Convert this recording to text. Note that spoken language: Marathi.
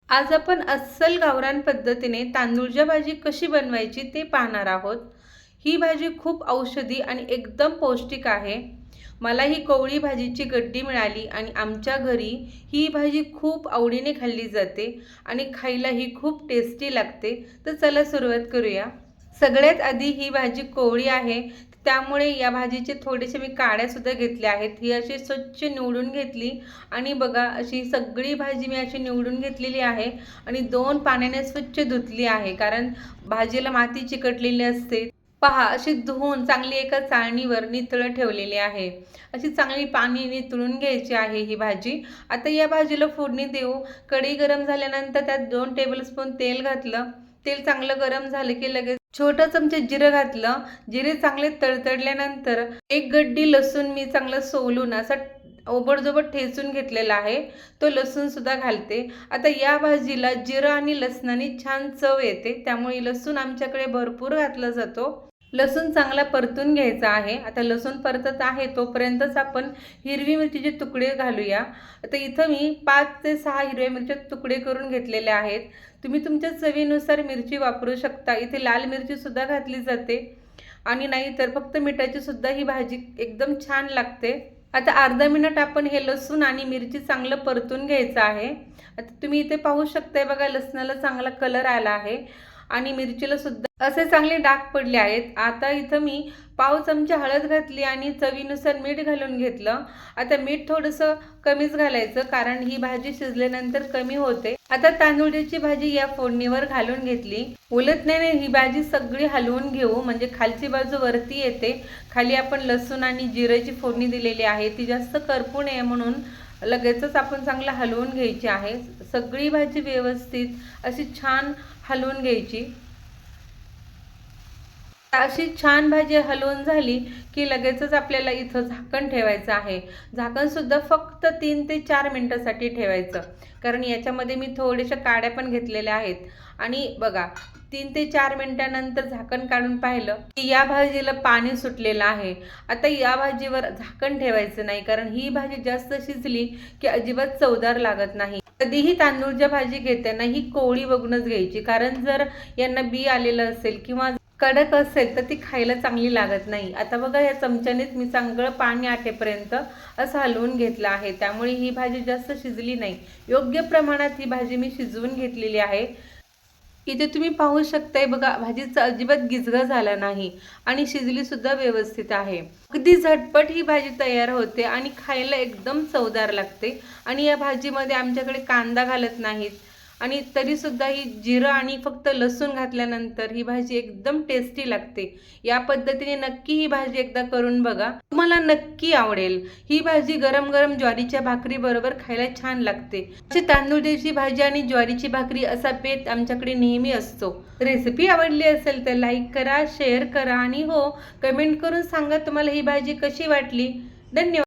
आज आपण अस्सल गावरान पद्धतीने तांदूळच्या भाजी कशी बनवायची ते पाहणार आहोत। ही भाजी खूप औषधी आणि एकदम पौष्टिक आहे। मला ही कोवळी भाजीची गड्डी मिळाली आणि आमच्या घरी ही भाजी खूप आवडीने खाल्ली जाते आणि खायला ही खूप टेस्टी लागते। तर चला सुरुवात करूया। सगळ्यात आधी ही भाजी कोवळी आहे, त्यामुळे या भाजीचे थोडेसे मी काड्या सुद्धा घेतल्या आहेत। ही अशी स्वच्छ निवडून घेतली आणि बघा अशी सगळी भाजी मी अशी निवडून घेतलेली आहे आणि 2 पाण्याने स्वच्छ धुतली आहे, कारण भाजीला माती चिकटलेली असते। पहा अशी धुवून चांगली एका चाळणीवर नितळत ठेवलेली आहे। अशी चांगली पाणी नितळून घ्यायची आहे ही भाजी। आता या भाजीला फोडणी देऊ। कढई गरम झाल्यानंतर त्यात 2 टेबलस्पून तेल घातलं। तेल चांगलं गरम झालं की लगेच छोटा चमचा जिरं घातलं। जिरे चांगले तडतडल्यानंतर एक गड्डी लसूण मी चांगलं सोलून असा ओबडधोबड ठेचून घेतलेला आहे, तो लसूण सुद्धा घालते। आता या भाजीला जिरं आणि लसणाने छान चव येते, त्यामुळे लसूण आमच्याकडे भरपूर घातला जातो। लसूण चांगला परतून घ्यायचा आहे। आता लसूण परतत आहे तोपर्यंतच आपण हिरवी मिरचीचे तुकडे घालूया। आता इथं मी 5 ते 6 हिरव्या मिरच्या तुकडे करून घेतलेले आहेत। तुम्ही तुमच्या चवीनुसार मिरची वापरू शकता। इथे लाल मिरची सुद्धा घातली जाते आणि नाहीतर फक्त मिठाची सुद्धा ही भाजी एकदम छान लागते। आता अर्धा मिनिट आपण हे लसूण आणि मिरची चांगलं परतून घ्यायचं आहे। आता तुम्ही इथे पाहू शकताय बघा, लसणाला चांगला कलर आला आहे आणि मिरचीला सुद्धा असे चांगले डाग पडले आहेत। आता इथं मी पाव चमचा हळद घातली आणि चवीनुसार मीठ घालून घेतलं। आता मीठ थोडंसं कमीच घालायचं, कारण ही भाजी शिजल्यानंतर कमी होते। आता तांदूळची भाजी या फोडणीवर घालून घेतली। उलटण्याने ही भाजी सगळी हलवून घेऊ, म्हणजे खालची बाजू वरती येते। खाली आपण लसूण आणि जिऱ्याची फोडणी दिलेली आहे, ती जास्त करपू नये म्हणून लगेचच आपण चांगलं हलवून घ्यायची आहे। सगळी भाजी व्यवस्थित अशी छान हलवून घ्यायची। अशी छान भाजी हलवून झाली की लगेचच आपल्याला इथं झाकण ठेवायचं आहे। झाकण सुद्धा फक्त 3 ते 4 मिनिटांसाठी ठेवायचं, कारण याच्यामध्ये मी थोड्याशा काड्या पण घेतलेल्या आहेत। आणि बघा 3 ते 4 मिनिटांनंतर झाकण काढून पाहिलं की या भाजीला पाणी सुटलेलं आहे। आता या भाजीवर झाकण ठेवायचं नाही, कारण ही भाजी जास्त शिजली की अजिबात चवदार लागत नाही। कधीही तांदूळच्या भाजी घेताना ही कोवळी बघूनच घ्यायची, कारण जर यांना बी आलेलं असेल किंवा कडक असेल तर ती खायला चांगली लागत नाही। आता बघा या चमच्यानेच मी चांगलं पाणी आटेपर्यंत असं हलवून घेतलं आहे, त्यामुळे ही भाजी जास्त शिजली नाही। योग्य प्रमाणात ही भाजी मी शिजवून घेतलेली आहे। इथे तुम्ही पाहू शकताय बघा, भाजीचा अजिबात गिजगा झाला नाही आणि शिजली सुद्धा व्यवस्थित आहे। अगदी झटपट ही भाजी तयार होते आणि खायला एकदम चवदार लागते। आणि या भाजीमध्ये आमच्याकडे कांदा घालत नाहीत आणि तरी सुद्धा ही जिरं आणि फक्त लसूण घातल्यानंतर ही भाजी एकदम टेस्टी लागते। या पद्धतीने नक्की ही भाजी एकदा करून बघा, तुम्हाला नक्की आवडेल। ही भाजी गरम गरम ज्वारीच्या भाकरी बरोबर खायला छान लागते। अशी तांदूळची भाजी आणि ज्वारीची भाकरी असा बेत आमच्याकडे नेहमी असतो। रेसिपी आवडली असेल तर लाईक करा, शेअर करा आणि हो, कमेंट करून सांगा तुम्हाला ही भाजी कशी वाटली। धन्यवाद।